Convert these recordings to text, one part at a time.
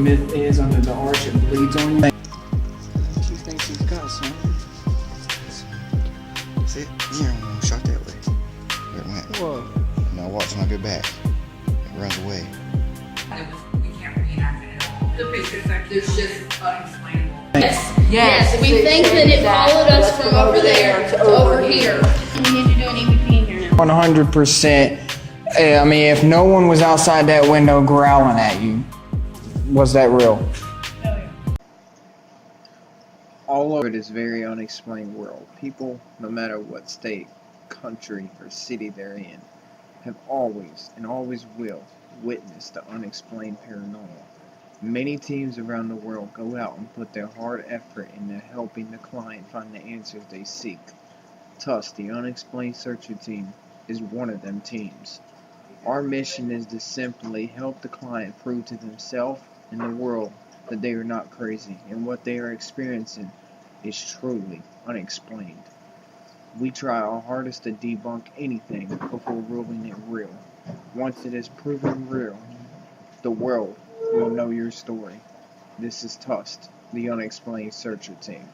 myth is under the arch it bleeds on you. He thinks he's got something. That's it? Yeah, shot that way. Where it went. Whoa. Now watch when I go back. It runs away. We can't reenact it at all. The pictures are just unexplainable. Yes, we think that it followed us from over there to over here. We need to do an EVP in here now. 100%. I mean, if no one was outside that window growling at you, was that real? All over this very unexplained world, people, no matter what state, country, or city they're in, have always and always will witness the unexplained paranormal. Many teams around the world go out and put their hard effort into helping the client find the answers they seek. TUST, the Unexplained Searcher Team, is one of them teams. Our mission is to simply help the client prove to themselves and the world that they are not crazy and what they are experiencing is truly unexplained. We try our hardest to debunk anything before ruling it real. Once it is proven real, the world will know your story. This is TUST, the Unexplained Searcher Team.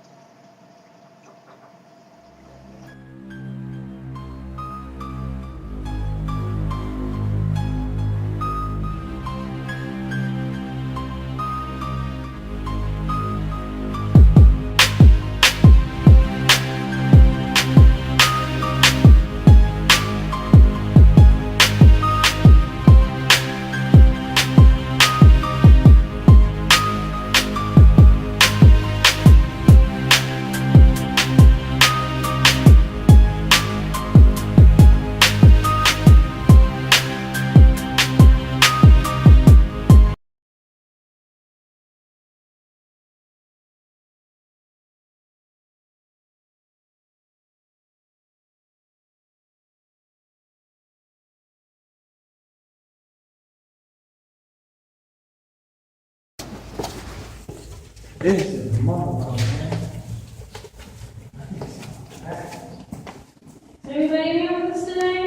This is motherfucker, man. Is anybody here with us today?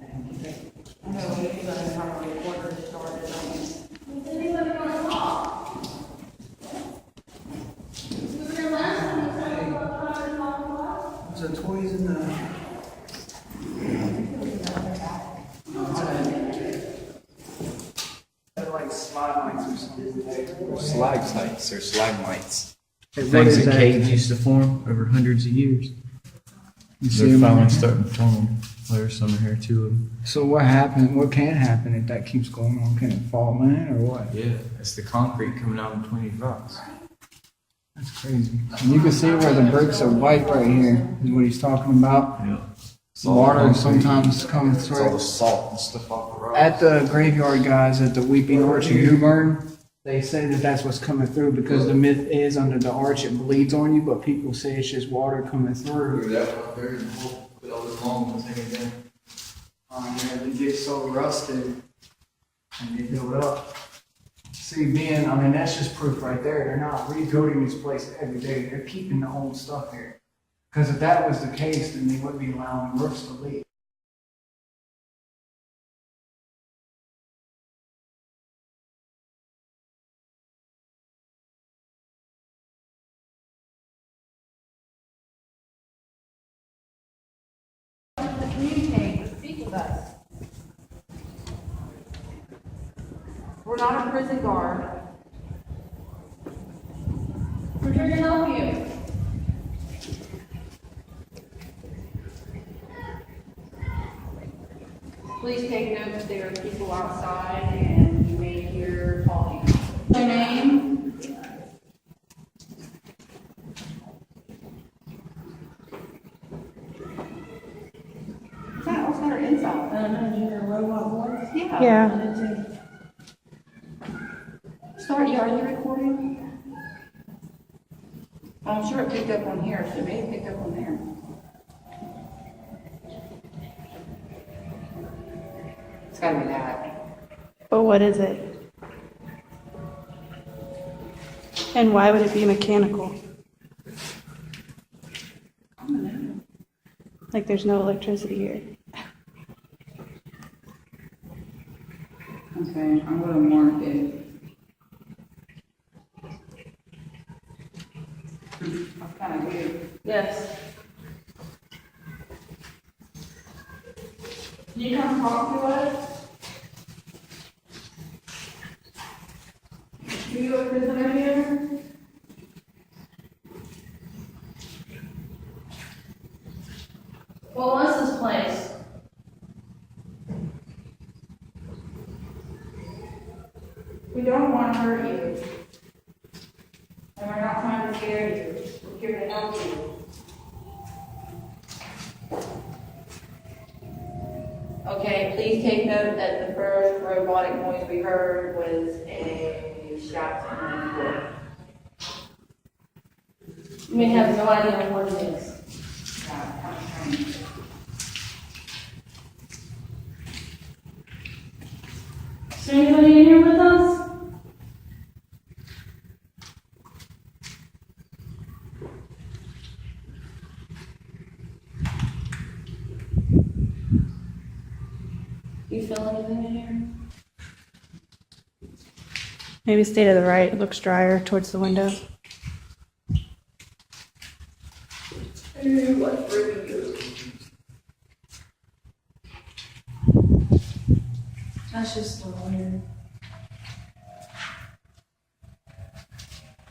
I know we need to have a recorder started, don't we? Is anybody going to talk? We were here last time, we said we were going to talk about. There's the toys in the... They're like slide lights or something. Stalactites or stalagmites. Hey, what Things is that that? caves used to form over hundreds of years. You see They're them finally over starting to form. There's some here, two of them. So what happened? What can happen if that keeps going on? Can it fall in or what? Yeah, it's the concrete coming out between these rocks. That's crazy. And you can see where the bricks are white right here. Is what he's talking about. Yeah. Water sometimes comes It's all the through. salt and stuff off the rocks. At the graveyard, guys, at the Weeping Arch in New Bern, they say that that's what's coming through because the myth is under the arch it bleeds on you, but people say it's just water coming through. That one there, and put all those long ones hanging down. Yeah, they get so rusted and they build up. See, I mean, that's just proof right there. They're not rebuilding this place every day. They're keeping the old stuff here. Because if that was the case, then they wouldn't be allowing roofs to leak. Communicate, speak with us. We're not a prison guard. We're here to help you. Please take note that there are people outside and you may hear talking. Your name? What's that our inside? Yeah. Yeah. Sorry, are you recording? I'm sure it picked up on here, so it may have picked up on there. It's gotta be that. But what is it? And why would it be mechanical? I don't know. Like there's no electricity here. Okay, I'm gonna mark it. That's kinda weird. Yes. Can you come talk to us? Are you a prisoner here? What was this place? We don't want to hurt you. And we're not trying to scare you. We're here to help you. Okay, please take note that the first robotic noise we heard was a shot on the floor. You may have no idea what it is. Is there anybody in here with us? You feel anything in here? Maybe stay to the right. It looks drier towards the window. What's bringing you? That's just weird.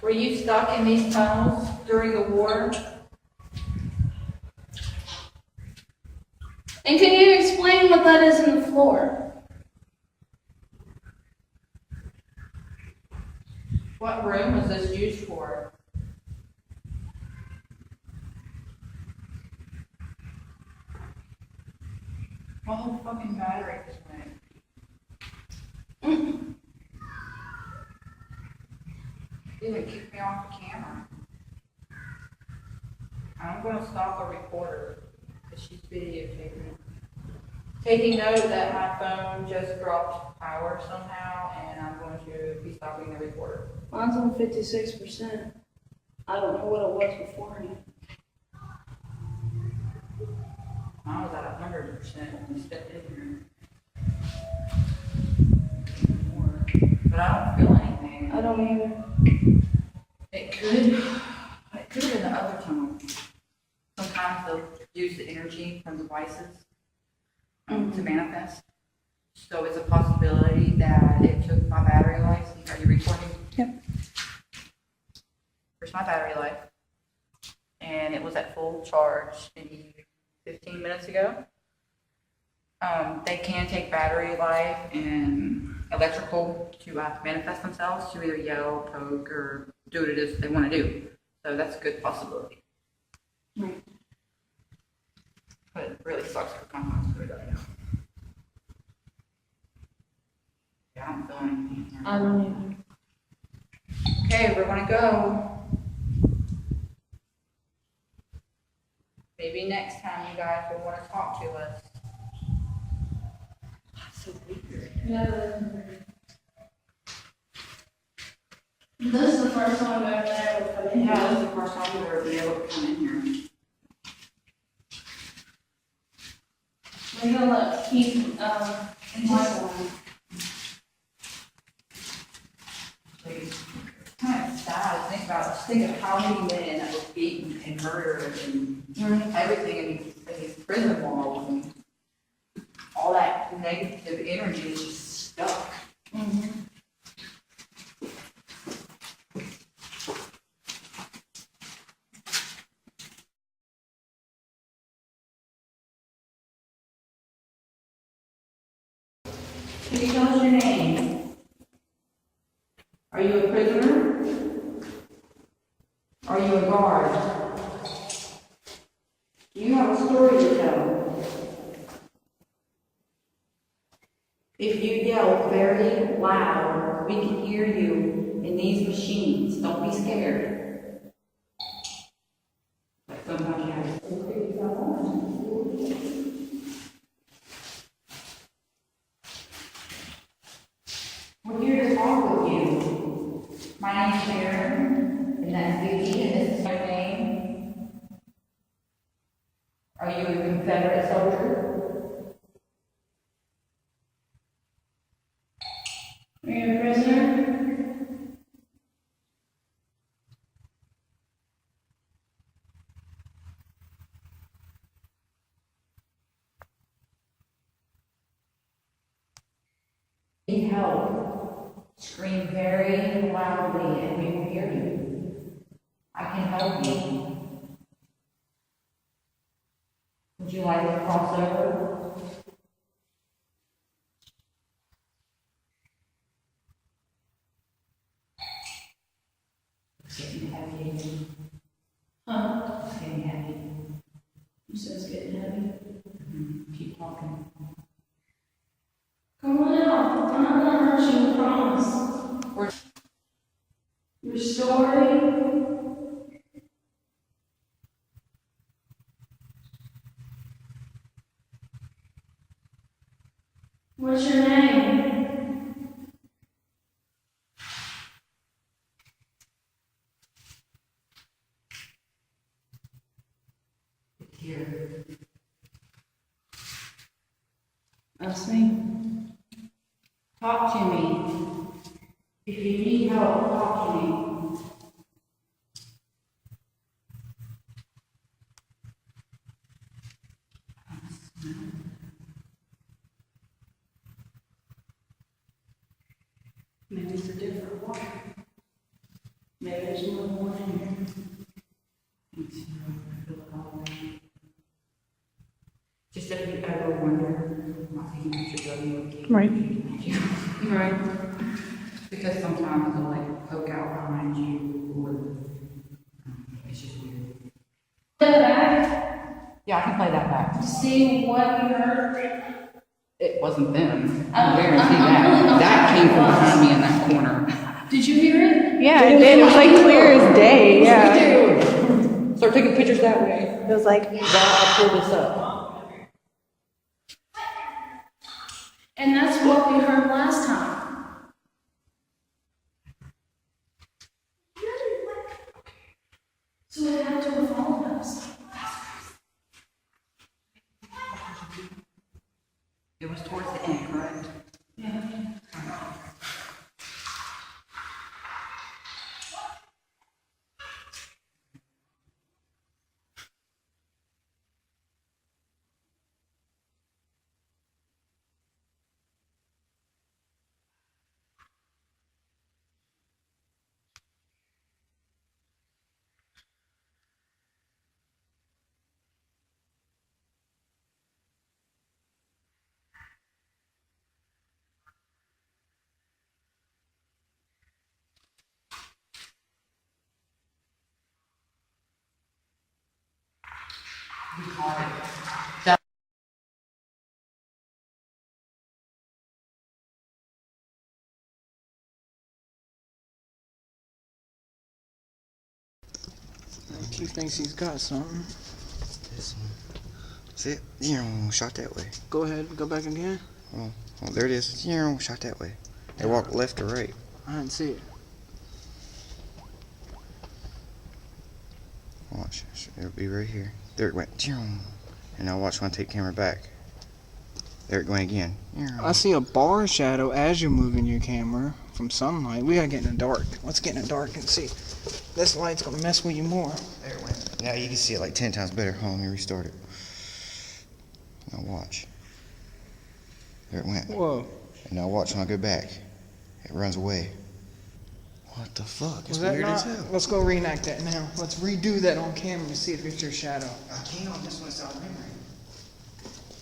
Were you stuck in these tunnels during the war? And can you explain what that is in the floor? What room was this used for? My whole fucking battery just went. Even kicked me off the camera. I'm gonna stop the recorder, because she's videotaping. Taking note that my phone just dropped power somehow, and I'm going to be stopping the recorder. Mine's on 56%. I don't know what it was beforehand. I was at 100% when we stepped in here. But I don't feel anything. I don't either. It could have been the other tunnel. Sometimes they'll use the energy from devices to manifest. So it's a possibility that it took my battery life. Are you recording? Yep. Here's my battery life. And it was at full charge maybe 15 minutes ago. They can take battery life and electrical to manifest themselves, to either yell, poke, or do what it is they want to do. So that's a good possibility. Right. But it really sucks for compounds to right now. Yeah, I don't feel anything here. I don't either. Okay, we're gonna go. Maybe next time you guys will want to talk to us. That's so weird. Yeah. This is the first time I've ever been able to come in Yeah, here. this is the first time we've ever been able to come in here. We're gonna let Keith, and Michael. Kind of sad to think of how many men that were beaten and murdered and everything in these prison walls, and all that negative energy is just stuck. Can you tell us your name? Are you a prisoner? Are you a guard? Do you have a story to tell? If you yell very loud, we can hear you in these machines. Don't be scared. But sometimes you have to figure yourself out. We're here to talk with you. My name's Sharon, and that's Vicky, and this is my name. Are you a Confederate soldier? Need help, scream very loudly and we will hear you. I can help you. Would you like to cross over? It's getting heavy. Huh? It's getting heavy. You said it's getting heavy. Keep talking. Come on out. I'm not gonna hurt you, I promise. Your story. What's your name? Here. That's me. Talk to me. If you need help, talk to me. Maybe it's a different one. Maybe there's more than one in here. Just if you ever wonder, not taking pictures of you. Right. Right. Because sometimes they'll like poke out behind you or it's just weird. Play that back. Yeah, I can play that back. To see what you heard. It wasn't them. I'm I guarantee really that. not That came from sure. behind me in that corner. Did you hear it? Yeah, it did. It was like clear as day. Yeah. Dude! Start taking pictures that way. It was like, While I pull this up. And that's what we heard last time. So it had to have followed us. It was towards the end, correct? Yeah. He thinks he's got something. This one. See it? Shot that way. Go ahead, go back again. Oh, there it is. Shot that way. They walk left or right. I didn't see it. Watch. It'll be right here. There it went. And now watch when I take camera back. There it went again. I see a bar shadow as you're moving your camera from sunlight. We gotta get in the dark. Let's get in the dark and see. This light's gonna mess with you more. There it went. Now you can see it like 10 times better. Hold on, let me restart it. Now watch. There it went. Whoa. And now watch when I go back. It runs away. What the fuck? It's Was that weird not? as hell. Let's go reenact that now. Let's redo that on camera to see if it's your shadow. I can't on this one. It's out of memory.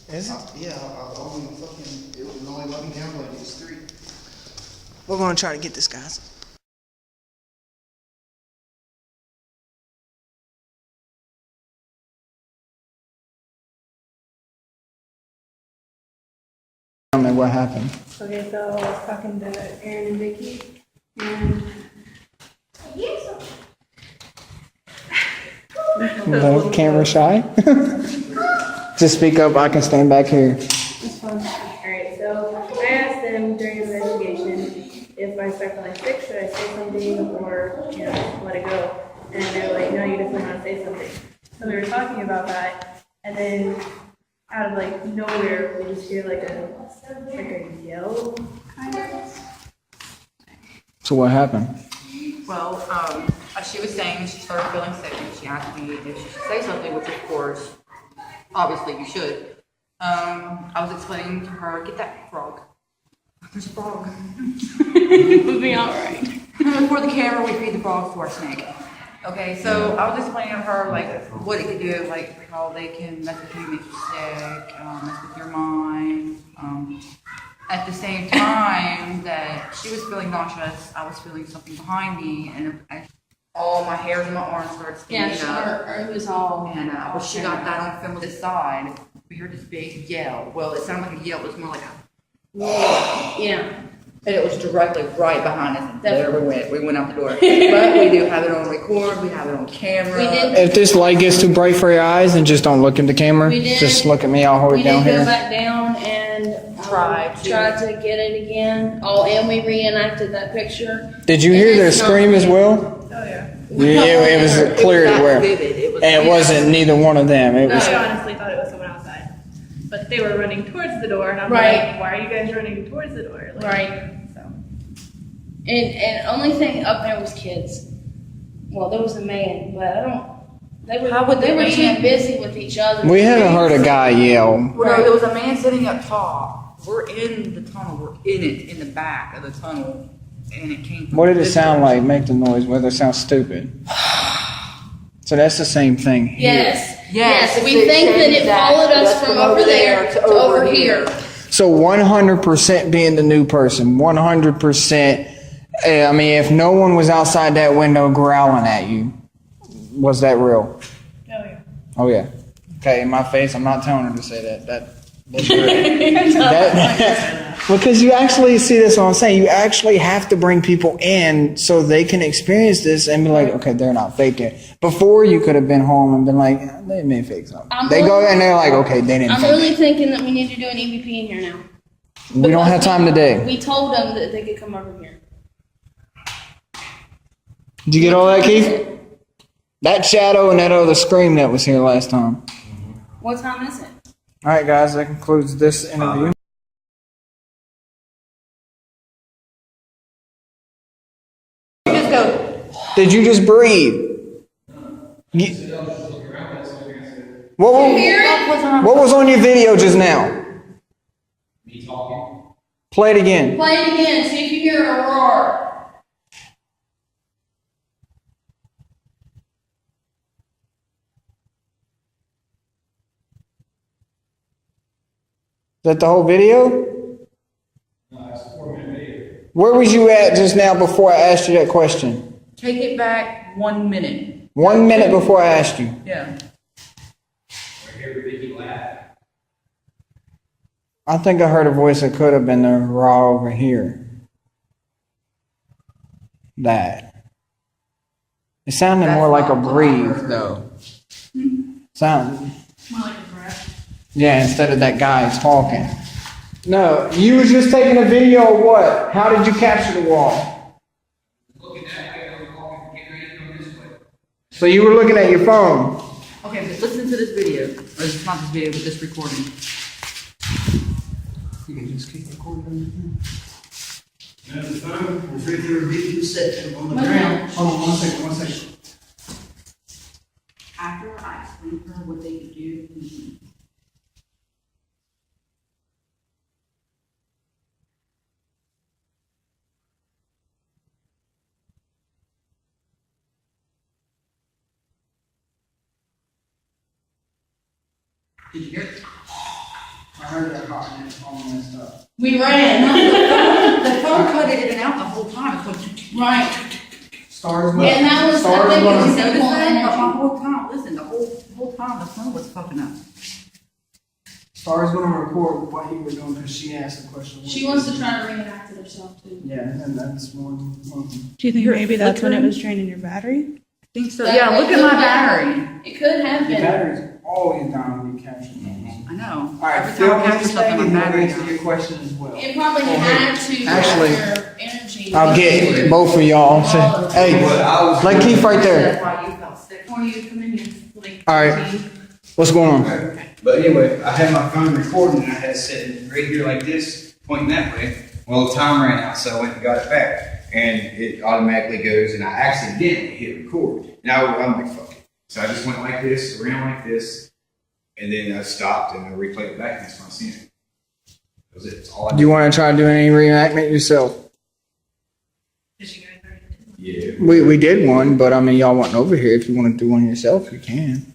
Is it? Yeah, I only fucking. It was only let me download these 3. We're gonna try to get this, guys. Tell me what happened. okay, so I was talking to Aaron and Vicky, and No camera shy. Just speak up. I can stand back here. it's fun. Alright, so I asked them during the investigation if I start feeling sick, should I say something or, let it go? And they were like, no, you definitely want to say something. So we were talking about that, and then out of like nowhere, we just hear like a yell, kind of. So what happened? Well, as she was saying, she started feeling sick and she asked me if she should say something, which of course, obviously you should. I was explaining to her, get that frog. There's a frog. We'll be alright. Before the camera, we feed the frog to our snake. Okay, so I was explaining to her like what it could do, like how they can mess with you, make you sick, mess with your mind. At the same time that she was feeling nauseous, I was feeling something behind me, and all my hairs on my arms started standing up. It was all. And when she got that on film with this side, we heard this big yell. Well, it sounded like a yell, it was more like a. Yeah. And it was directly right behind us. There we went. We went out the door. But we do have it on record. We have it on camera. We did. If this light gets too bright for your eyes, then just don't look in the camera. We did. Just look at me. I'll hold We it down did go here. back down and Tried to get it again. Oh, and we reenacted that picture. Did you hear And their it's not- scream as well? Oh, yeah. It was clear that to where. vivid. It was And it wasn't neither one of them. It was. I honestly thought it was someone outside. But they were running towards the door, and I'm Right. like, why are you guys running towards the door? Like, Right. So. And only thing up there was kids. Well, there was a man, but I don't. They were. How would they the were man- too busy with each other. We haven't heard a guy yell. Well, there was a man sitting up top. We're in the tunnel. We're in it, in the back of the tunnel. And it came from What did it this sound like? direction. Make the noise. Whether it sounds stupid. So that's the same thing here. Yes. Yes, We think that it followed us from over there to over here. So 100% being the new person. 100%. I mean, if no one was outside that window growling at you, was that real? Oh, yeah. Oh yeah. Okay, in my face, I'm not telling her to say that. That's real. Because you actually see this. What I'm saying, you actually have to bring people in so they can experience this and be like, okay, they're not faking. Before you could have been home and been like, they may fake something. They go and they're like, okay, they didn't. I'm fake really it. thinking that we need to do an EVP in here now. We don't have time today. We told them that they could come over here. Did you get all that, Keith? That shadow and that other scream that was here last time. What time is it? All right, guys, that concludes this interview. Just go. Did you just breathe? You- What was on your video just now? Me talking. Play it again. Play it again. See if you hear a roar. Is that the whole video? No, it's a 4-minute video. Where was you at just now before I asked you that question? Take it back 1 minute. 1 minute before I asked you. Yeah. Right here, Vicky laugh. I think I heard a voice that could have been the raw over here. That. It sounded more like a breathe, though. Sound. More like a breath. Yeah, instead of that guy talking. No, you was just taking a video of what? How did you capture the wall? Looking at it, I was walking, getting ready to go this way. So you were looking at your phone. Okay, but listen to this video. Or it's not this video, but this recording. You can just keep recording. And the phone was right there, video set on the Wait a ground. minute. Hold on 1 second, 1 second. After I explained to her what they could do, did you hear it? I heard that hot and it's all messed up. We ran. The phone cut it in and out the whole time. It's going Right. Stars And that was, I Stars think it gonna- was notice simple that? But the energy. whole time, listen, the whole time the phone was fucking up. Star's gonna record what you were doing because she asked the question. She wants to try to reenact it herself too. Yeah, and that's one. Do you think You're maybe that's when it flickering? was draining your battery? I think so. That Yeah, way look it at my could battery. have- It could have Your been. battery's always down when you capture things. I know. All right, Every Phil, time I can capture you stay something, and my he'll battery answer goes. your question as well? It probably had to Actually, your energy. I'll get both of y'all. So, hey, let Keith right there. That's why you felt sick. Before you come in here, like. All right. What's going on? But anyway, I had my phone recording and I had it sitting right here like this, pointing that way. Well, the time ran out, so I went and got it back. And it automatically goes, and I accidentally hit record. Now I'm like, fuck it. So I just went like this, around like this, and then I stopped and I replayed it back, and that's when I seen it. Because it's all I Do you want to try doing any reenactment yourself? Did you guys already do? Yeah. We did one, but I mean, y'all wasn't over here. If you want to do one yourself, you can.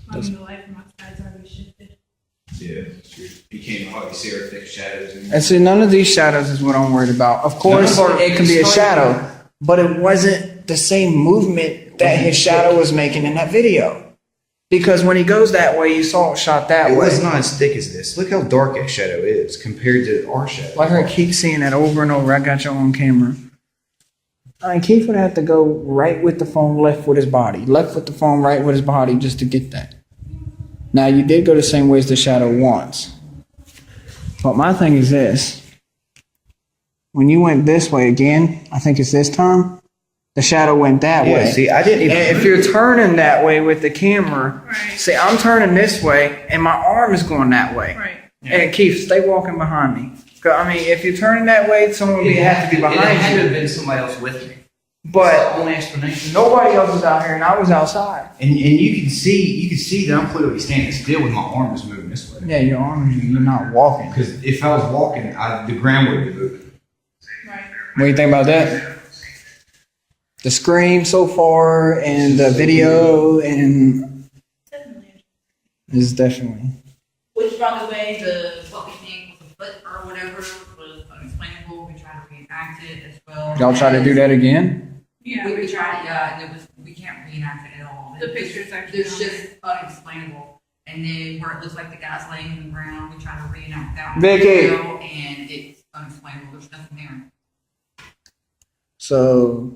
I mean, the light from outside's already shifted. Yeah. You can't hardly see our thick shadows. And see, none of these shadows is what I'm worried about. Of course, it can be a shadow, but it wasn't the same movement that his shadow was making in that video. Because when he goes that way, you saw it shot that It way. was not as thick as this. Look how dark that shadow is compared to our shadow. Like I keep seeing that over and over. I got you on camera. I mean, Keith would have to go right with the phone, left with his body. Left with the phone, right with his body, just to get that. Now, you did go the same way as the shadow once. But my thing is this. When you went this way again, I think it's this time, the shadow went that way. See, I didn't even. And if you're turning that way with the camera, Right. see, I'm turning this way, and my arm is going that way. Right. And Keith, stay walking behind me. 'Cause, I mean, if you're turning that way, someone would have to be It had to behind you. have been somebody else with me. But That's the only explanation. nobody else was out here, and I was outside. And you can see that I'm clearly standing still with my arm is moving this way. Yeah, your arm, you're not walking. Because if I was walking, the ground would be moving. Right. What do you think about that? The scream so far, and the video, and Definitely. is definitely. Which, by the way, what we think was a foot or whatever was unexplainable. We tried to reenact it as well. Y'all try to do that again? Yeah, We tried, yeah, and we can't reenact it at all. The It's picture's actually It's on just unexplainable. And then where it looks like the guy's laying on the ground, we try to reenact that one. Vicky! as well, and it's unexplainable. There's nothing there. So,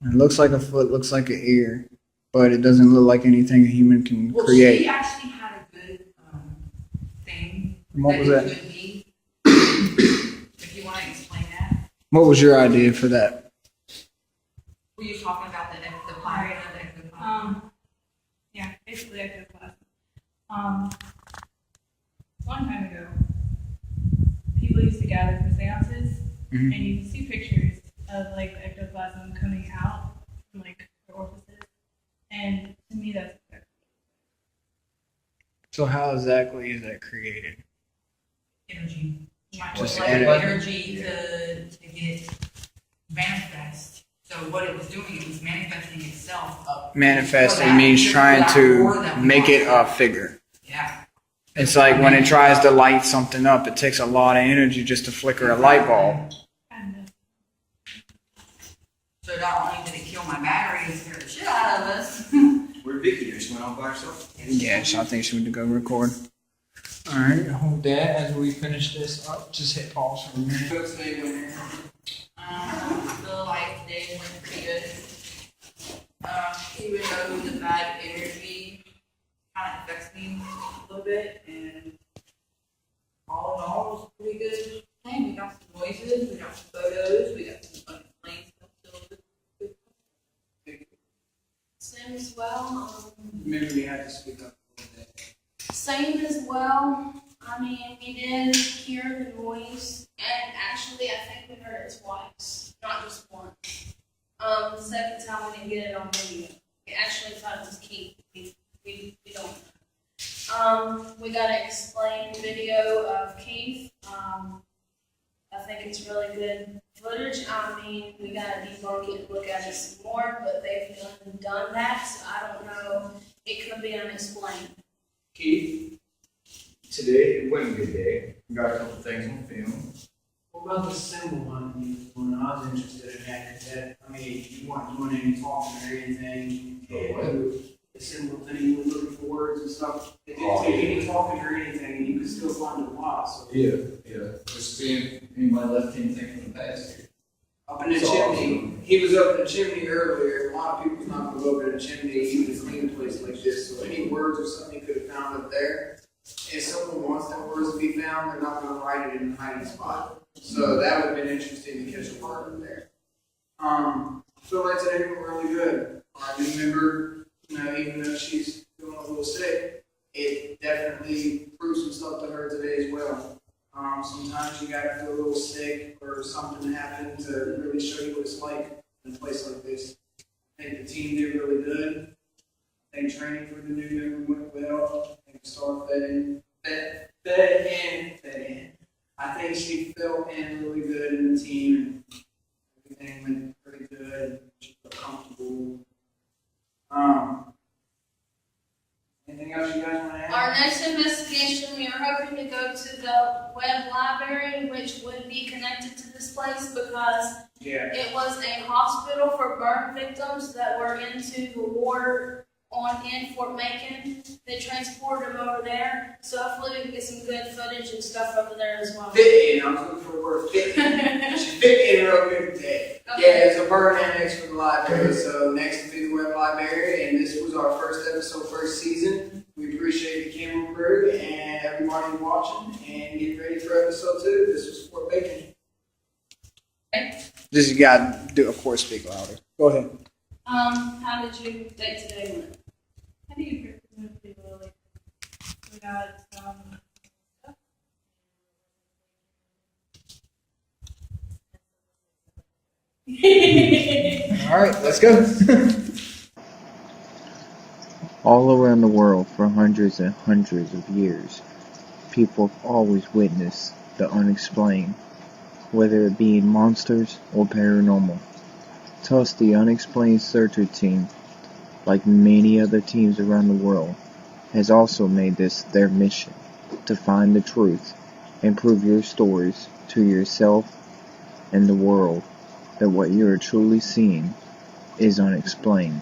it looks like a foot, looks like an ear, but it doesn't look like anything a human can Well, create. she actually had a good thing. What was it that? could be. If you want to explain that. What was your idea for that? Were you talking about the planet? Yeah, basically ectoplasm. Long time ago, people used to gather for seances, Mhm. and you can see pictures of like the ectoplasm coming out from like their orifices, and to me that's So how exactly is that created? Energy. Just Like energy. energy to get manifest. So what it was doing, it was manifesting itself up. Manifesting for that- means for trying that war to that we make it a want. figure. Yeah. It's like when it tries to light something up, it takes a lot of energy just to flicker a light bulb. kind of. So not only did it kill my battery and scare the shit out of us. Where Vicky just went off by herself. Yeah, so I think she went to go record. Alright, hold that as we finish this up. Just hit pause for a minute. The life today went pretty good. Even though the bad energy kind of affects me a little bit, and all in all, it was pretty good. Hey, we got some noises, we got some photos, we got some unexplained stuff still. Same as well. Maybe we have to speak up a little bit. Same as well. I mean, we did hear the noise, and actually, I think we heard it twice, not just once. The second time we didn't get it on video. We actually thought it was Keith. We don't know. We got an explained video of Keith. I think it's really good footage. I mean, we gotta debunk it and look at it some more, but they've done that, so I don't know. It could be unexplained. Keith, today it wasn't a good day. We got a couple things on film. What about the symbol hunting one? I was interested in that. 'Cause that, I mean, you weren't doing any talking or anything. The symbol thing, you were looking for words and stuff. It didn't take any talking or anything, and you could still find a lot. So Yeah. Just seeing anybody left anything from the past here. up in the So chimney, he was up in the chimney earlier. A lot of people's not gonna go up in the chimney even to clean a place like this. So any words or something you could have found up there, if someone wants that words to be found, they're not gonna write it in a hiding spot. So that would have been interesting to catch a word up there. I feel like today went really good. Our new member, even though she's feeling a little sick, it definitely proved some stuff to her today as well. Sometimes you gotta feel a little sick or something happened to really show you what it's like in a place like this. I think the team did really good. I think training for the new member went well. I think the star fed in. I think she felt in really good in the team. Everything went pretty good. She felt comfortable. Anything else you guys want to add? Our next investigation, we are hoping to go to the web library, which would be connected to this place because Yeah. it was a hospital for burn victims that were into the war in Fort Macon. They transported them over there, so hopefully we can get some good footage and stuff over there as well. Fit in. I was looking for a word. Fit in. She fit in real good today. Okay. Yeah, it's a burn annex for the library. So next will be the web library, and this was our first episode, first season. We appreciate the camera crew and everybody watching, and get ready for episode 2. This was Fort Bacon. Just you gotta do, of course, speak louder. Go ahead. How did you date today went? I think you presented pretty well. Like, we got stuff. All right, let's go. All around the world for hundreds and hundreds of years, people have always witnessed the unexplained, whether it be monsters or paranormal. TUST, the Unexplained Searcher Team, like many other teams around the world, has also made this their mission to find the truth and prove your stories to yourself and the world that what you are truly seeing is unexplained.